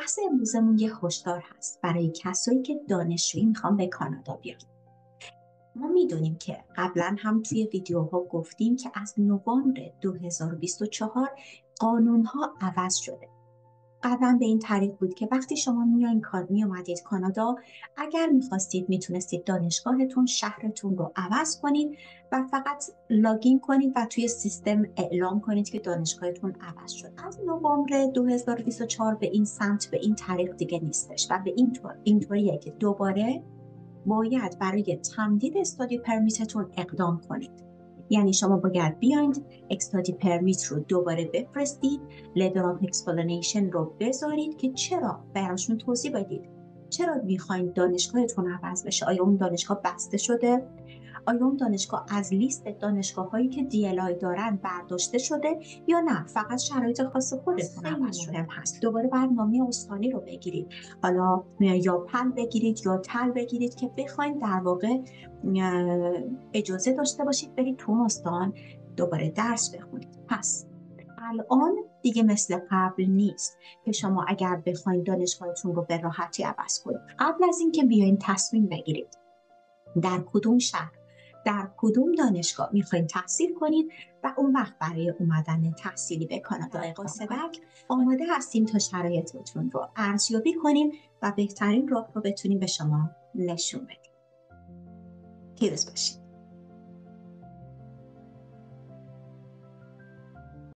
بحث امروزمون یه هشدار هست برای کسایی که دانشجویی میخوان به کانادا بیان. ما میدونیم که قبلا هم توی ویدیوها گفتیم که از نوامبر 2024 قانونها عوض شده. قبلا به این طریق بود که وقتی شما می اومدید کانادا، اگر میخواستید میتونستید دانشگاهتون، شهرتون رو عوض کنید و فقط لاگین کنید و توی سیستم اعلام کنید که دانشگاهتون عوض شد. از نوامبر 2024 به این سمت، به این طریق دیگه نیستش و به اینطوریه که دوباره باید برای تمدید استادی پرمیتتون اقدام کنید. یعنی شما باید بیاید استادی پرمیت رو دوباره بفرستید، لتر آف اکسپلینیشن رو بذارید که چرا براشون توضیح بدید چرا میخواین دانشگاهتون عوض بشه. آیا اون دانشگاه بسته شده؟ آیا اون دانشگاه از لیست دانشگاه هایی که DLI دارن برداشته شده یا نه فقط شرایط خاص خودتون عوض شده؟ مهم هست دوباره برنامه استانی رو بگیرید، حالا یا پل بگیرید یا تل بگیرید که بخواید در واقع اجازه داشته باشید برید تو استان دوباره درس بخونید. پس الان دیگه مثل قبل نیست که شما اگر بخواید دانشگاهتون رو به راحتی عوض کنید. قبل از اینکه بیاین تصمیم بگیرید در کدوم شهر، در کدوم دانشگاه میخواین تحصیل کنید و اون وقت برای اومدن تحصیلی به کانادا قاصبک آماده هستیم تا شرایطتون رو ارزیابی کنیم و بهترین راه رو بتونیم به شما نشون بدیم. پیروز باشید.